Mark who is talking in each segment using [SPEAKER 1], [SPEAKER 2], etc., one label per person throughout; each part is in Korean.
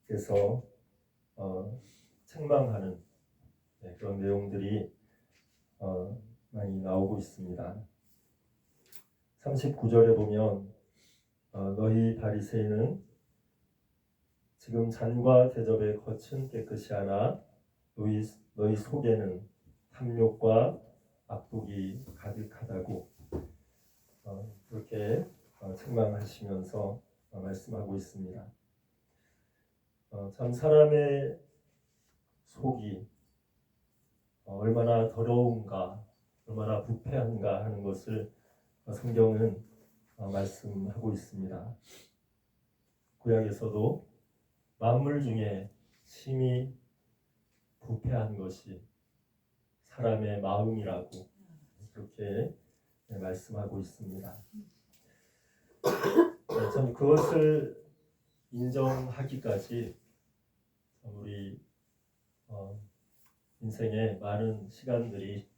[SPEAKER 1] 예수님께서 책망하는 그런 내용들이 많이 나오고 있습니다. 39절에 보면 너희 바리새인은 지금 잔과 대접에 겉은 깨끗이 하나 너희 속에는 탐욕과 악독이 가득하다고 그렇게 책망하시면서 말씀하고 있습니다. 참 사람의 속이 얼마나 더러운가, 얼마나 부패한가 하는 것을 성경은 말씀하고 있습니다. 구약에서도 만물 중에 심히 부패한 것이 사람의 마음이라고 그렇게 말씀하고 있습니다. 참 그것을 인정하기까지 우리 인생에 많은 시간들이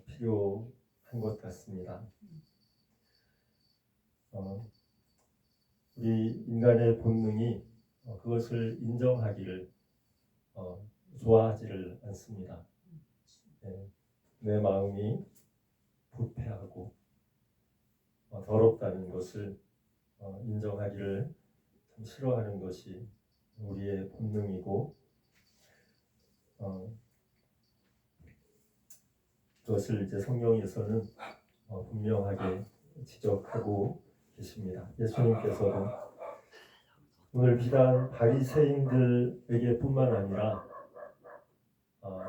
[SPEAKER 1] 필요한 것 같습니다. 우리 인간의 본능이 그것을 인정하기를 좋아하지를 않습니다. 내 마음이 부패하고 더럽다는 것을 인정하기를 참 싫어하는 것이 우리의 본능이고 그것을 이제 성경에서는 분명하게 지적하고 계십니다. 예수님께서는 오늘 비단 바리새인들에게 뿐만 아니라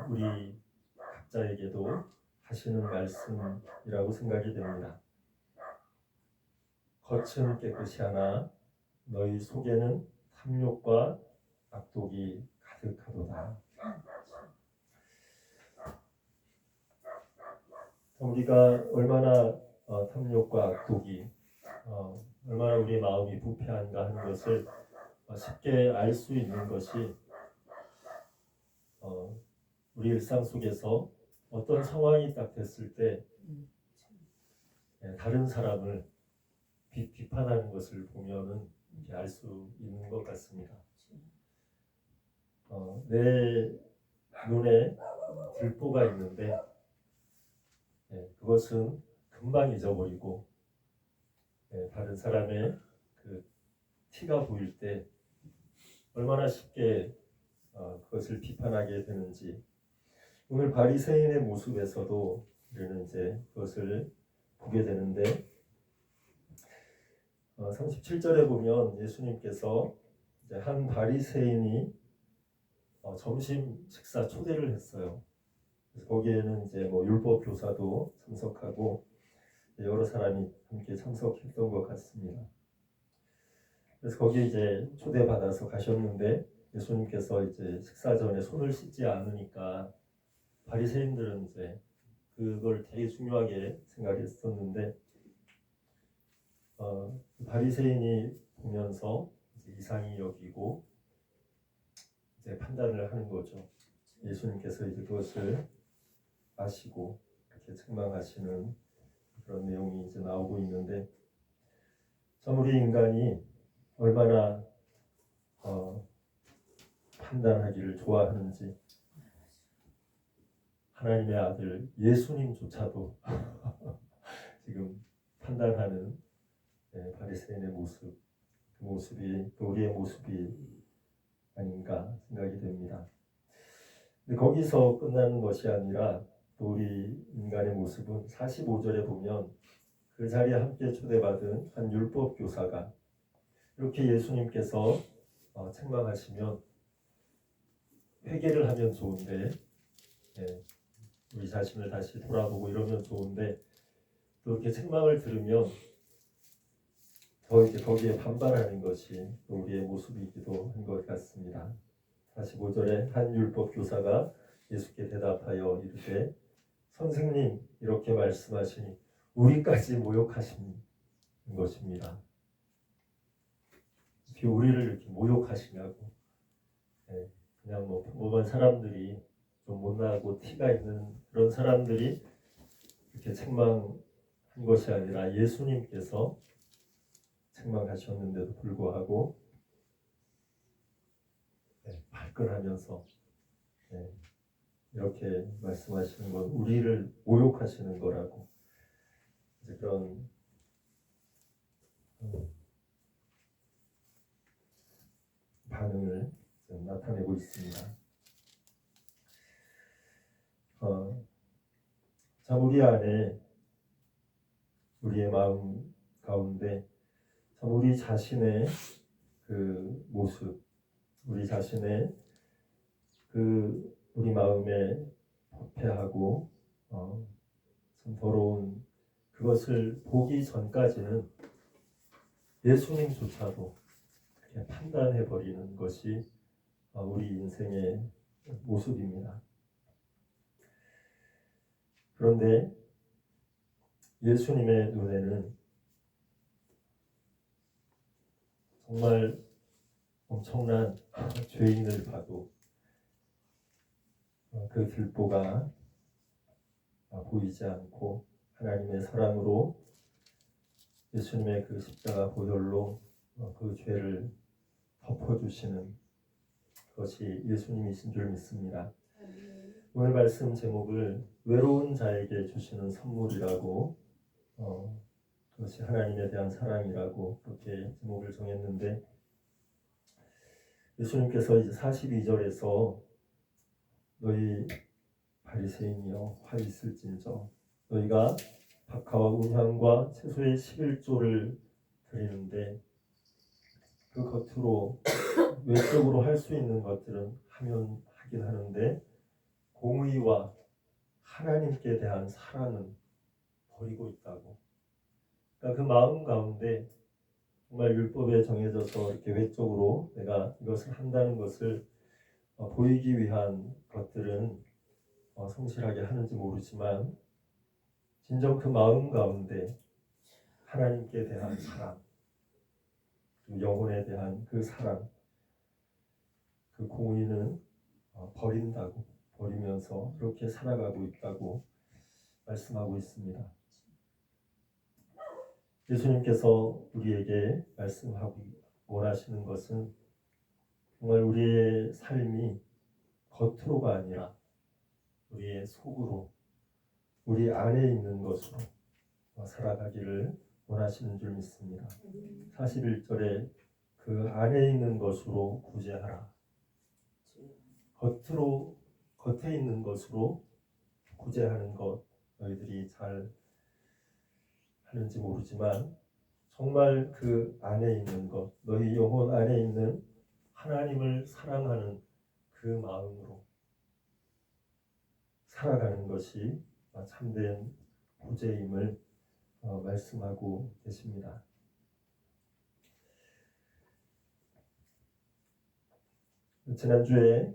[SPEAKER 1] 우리 각자에게도 하시는 말씀이라고 생각이 됩니다. 겉은 깨끗이 하나 너희 속에는 탐욕과 악독이 가득하도다. 우리가 얼마나 탐욕과 악독이 얼마나 우리 마음이 부패한가 하는 것을 쉽게 알 수 있는 것이 우리 일상 속에서 어떤 상황이 딱 됐을 때 다른 사람을 비판하는 것을 보면은 알 수 있는 것 같습니다. 내 눈에 들보가 있는데 그것은 금방 잊어버리고 다른 사람의 그 티가 보일 때 얼마나 쉽게 그것을 비판하게 되는지 오늘 바리새인의 모습에서도 우리는 이제 그것을 보게 되는데 37절에 보면 예수님께서 이제 한 바리새인이 점심 식사 초대를 했어요. 그래서 거기에는 이제 율법 교사도 참석하고 여러 사람이 함께 참석했던 것 같습니다. 그래서 거기에 이제 초대받아서 가셨는데 예수님께서 이제 식사 전에 손을 씻지 않으니까 바리새인들은 이제 그걸 되게 중요하게 생각했었는데 바리새인이 보면서 이제 이상히 여기고 이제 판단을 하는 거죠. 예수님께서 이제 그것을 아시고 이렇게 책망하시는 그런 내용이 이제 나오고 있는데 참 우리 인간이 얼마나 판단하기를 좋아하는지 하나님의 아들 예수님조차도 지금 판단하는 바리새인의 모습, 그 모습이 우리의 모습이 아닌가 생각이 됩니다. 근데 거기서 끝나는 것이 아니라 또 우리 인간의 모습은 45절에 보면 그 자리에 함께 초대받은 한 율법 교사가 이렇게 예수님께서 책망하시면 회개를 하면 좋은데 우리 자신을 다시 돌아보고 이러면 좋은데 또 이렇게 책망을 들으면 더 이렇게 거기에 반발하는 것이 또 우리의 모습이기도 한 것 같습니다. 45절에 한 율법 교사가 예수께 대답하여 이르되 선생님 이렇게 말씀하시니 우리까지 모욕하시는 것입니다. 이렇게 우리를 이렇게 모욕하시냐고 그냥 평범한 사람들이 좀 못나고 티가 있는 그런 사람들이 이렇게 책망한 것이 아니라 예수님께서 책망하셨는데도 불구하고 접근하면서 네, 이렇게 말씀하시는 건 우리를 모욕하시는 거라고 이제 그런 반응을 나타내고 있습니다. 참 우리 안에 우리의 마음 가운데 참 우리 자신의 그 모습, 우리 자신의 그 우리 마음에 부패하고 참 더러운 그것을 보기 전까지는 예수님조차도 그렇게 판단해 버리는 것이 우리 인생의 모습입니다. 그런데 예수님의 눈에는 정말 엄청난 죄인을 봐도 그 들보가 보이지 않고 하나님의 사랑으로 예수님의 그 십자가 보혈로 그 죄를 덮어주시는 것이 예수님이신 줄 믿습니다. 오늘 말씀 제목을 외로운 자에게 주시는 선물이라고 그것이 하나님에 대한 사랑이라고 그렇게 제목을 정했는데 예수님께서 이제 42절에서 너희 바리새인이여 화 있을진저 너희가 박하와 운향과 채소의 11조를 드리는데 그 겉으로 외적으로 할 수 있는 것들은 하긴 하는데 공의와 하나님께 대한 사랑은 버리고 있다고. 그러니까 그 마음 가운데 정말 율법에 정해져서 이렇게 외적으로 내가 이것을 한다는 것을 보이기 위한 것들은 성실하게 하는지 모르지만 진정 그 마음 가운데 하나님께 대한 사랑, 그 영혼에 대한 그 사랑, 그 공의는 버리면서 그렇게 살아가고 있다고 말씀하고 있습니다. 예수님께서 우리에게 말씀하고 원하시는 것은 정말 우리의 삶이 겉으로가 아니라 우리의 속으로 우리 안에 있는 것으로 살아가기를 원하시는 줄 믿습니다. 41절에 그 안에 있는 것으로 구제하라. 겉에 있는 것으로 구제하는 것 너희들이 잘 하는지 모르지만 정말 그 안에 있는 것 너희 영혼 안에 있는 하나님을 사랑하는 그 마음으로 살아가는 것이 참된 구제임을 말씀하고 계십니다. 지난주에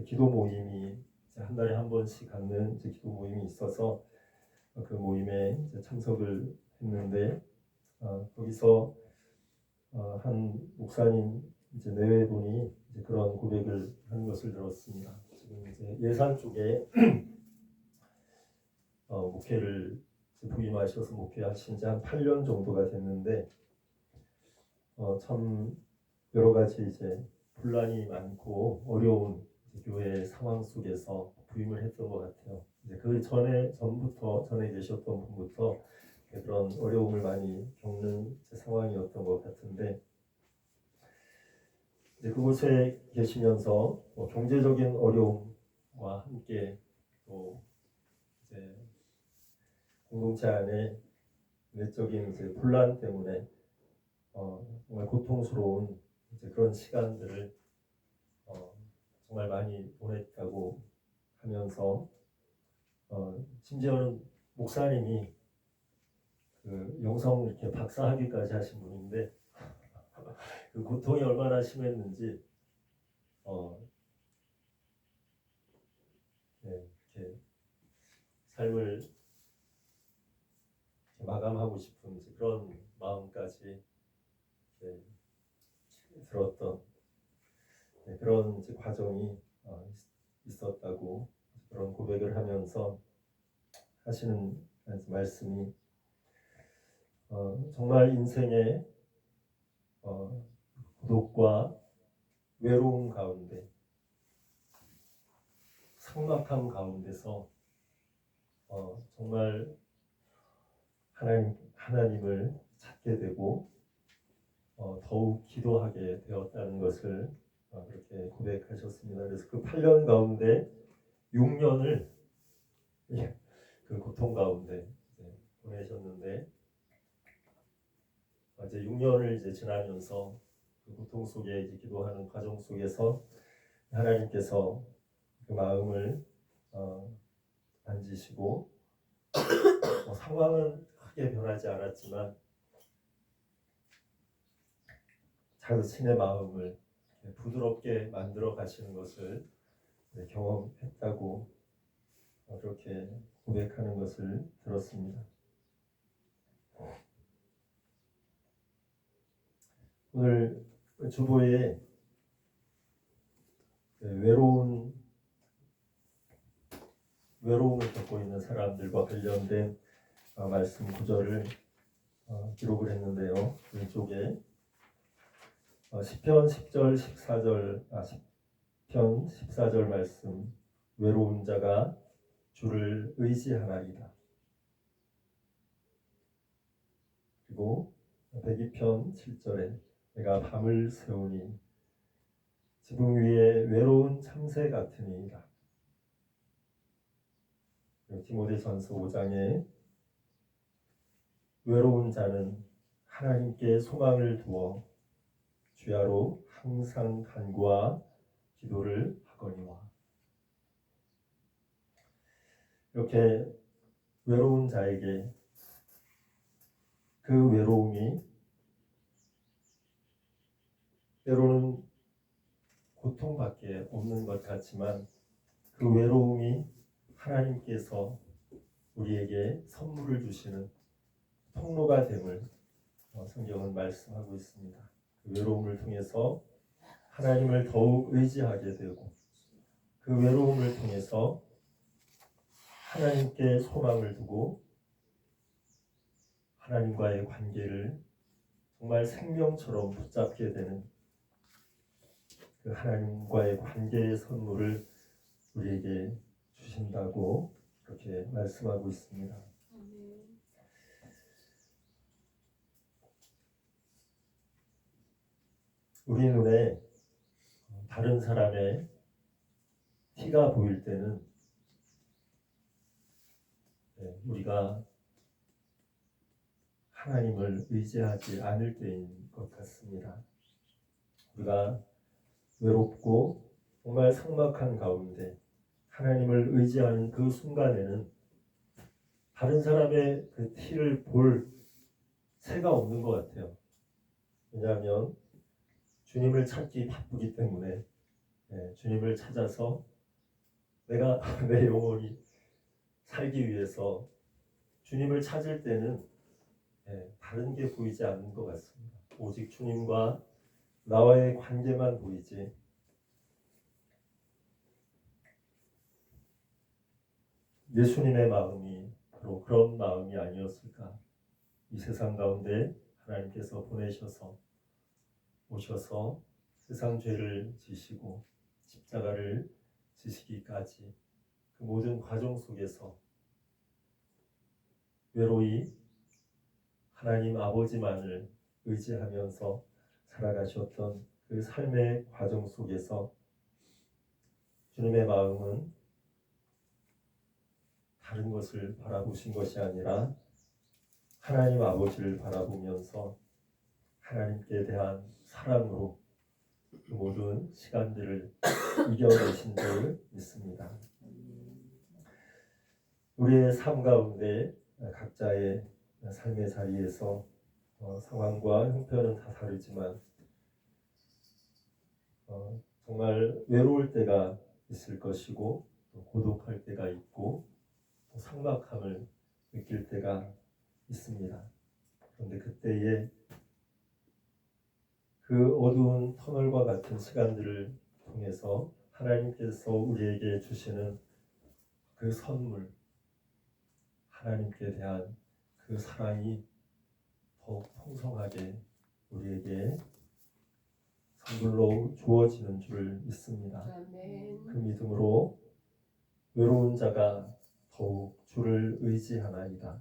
[SPEAKER 1] 기도 모임이 한 달에 한 번씩 갖는 기도 모임이 있어서 그 모임에 참석을 했는데 거기서 한 목사님 내외분이 그런 고백을 하는 것을 들었습니다. 지금 예산 쪽에 목회를 부임하셔서 목회하신 지 한 8년 정도가 됐는데 참 여러 가지 분란이 많고 어려운 교회 상황 속에서 부임을 했던 것 같아요. 그 전에 계셨던 분부터 그런 어려움을 많이 겪는 상황이었던 것 같은데 그곳에 계시면서 경제적인 어려움과 함께 또 공동체 안에 내적인 분란 때문에 정말 고통스러운 그런 시간들을 정말 많이 보냈다고 하면서 심지어는 목사님이 그 영성 이렇게 박사학위까지 하신 분인데 그 고통이 얼마나 심했는지 이렇게 삶을 마감하고 싶은 그런 마음까지 들었던 그런 과정이 있었다고 그런 고백을 하면서 하시는 말씀이 정말 인생의 고독과 외로움 가운데, 삭막함 가운데서 정말 하나님을 찾게 되고 더욱 기도하게 되었다는 것을 그렇게 고백하셨습니다. 그래서 그 8년 가운데 6년을 그 고통 가운데 보내셨는데, 이제 6년을 이제 지나면서 그 고통 속에 이제 기도하는 과정 속에서 하나님께서 그 마음을 만지시고, 상황은 크게 변하지 않았지만 자신의 마음을 부드럽게 만들어 가시는 것을 경험했다고 그렇게 고백하는 것을 들었습니다. 오늘 주보에 외로움을 겪고 있는 사람들과 관련된 말씀 구절을 기록을 했는데요. 왼쪽에 시편 10절 14절 시편 14절 말씀, 외로운 자가 주를 의지하나이다. 그리고 102편 7절에 내가 밤을 새우니 지붕 위에 외로운 참새 같으니이다. 디모데전서 5장에 외로운 자는 하나님께 소망을 두어 주야로 항상 간구와 기도를 하거니와. 이렇게 외로운 자에게 그 외로움이 때로는 고통밖에 없는 것 같지만, 그 외로움이 하나님께서 우리에게 선물을 주시는 통로가 됨을 성경은 말씀하고 있습니다. 그 외로움을 통해서 하나님을 더욱 의지하게 되고, 그 외로움을 통해서 하나님께 소망을 두고 하나님과의 관계를 정말 생명처럼 붙잡게 되는 그 하나님과의 관계의 선물을 우리에게 주신다고 그렇게 말씀하고 있습니다. 우리 눈에 다른 사람의 티가 보일 때는 우리가 하나님을 의지하지 않을 때인 것 같습니다. 우리가 외롭고 정말 삭막한 가운데 하나님을 의지하는 그 순간에는 다른 사람의 그 티를 볼 새가 없는 것 같아요. 왜냐하면 주님을 찾기 바쁘기 때문에 주님을 찾아서 내가 내 영혼이 살기 위해서 주님을 찾을 때는 다른 게 보이지 않는 것 같습니다. 오직 주님과 나와의 관계만 보이지, 예수님의 마음이 바로 그런 마음이 아니었을까. 이 세상 가운데 하나님께서 오셔서 세상 죄를 지시고 십자가를 지시기까지 그 모든 과정 속에서 외로이 하나님 아버지만을 의지하면서 살아가셨던 그 삶의 과정 속에서 주님의 마음은 다른 것을 바라보신 것이 아니라 하나님 아버지를 바라보면서 하나님께 대한 사랑으로 그 모든 시간들을 이겨내신 줄 믿습니다. 우리의 삶 가운데 각자의 삶의 자리에서 상황과 형편은 다 다르지만 정말 외로울 때가 있을 것이고, 또 고독할 때가 있고, 또 삭막함을 느낄 때가 있습니다. 그런데 그때에 그 어두운 터널과 같은 시간들을 통해서 하나님께서 우리에게 주시는 그 선물, 하나님께 대한 그 사랑이 더욱 풍성하게 우리에게 물로 주어지는 줄 믿습니다.
[SPEAKER 2] 아멘.
[SPEAKER 1] 그 믿음으로 외로운 자가 더욱 주를 의지하나이다.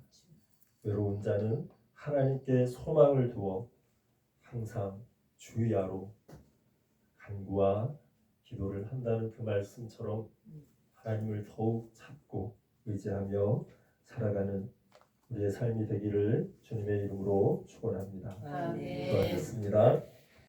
[SPEAKER 1] 외로운 자는 하나님께 소망을 두어 항상 주야로 간구와 기도를 한다는 그 말씀처럼 하나님을 더욱 찾고 의지하며 살아가는 우리의 삶이 되기를 주님의 이름으로 축원합니다.
[SPEAKER 2] 아멘.
[SPEAKER 1] 기도하겠습니다.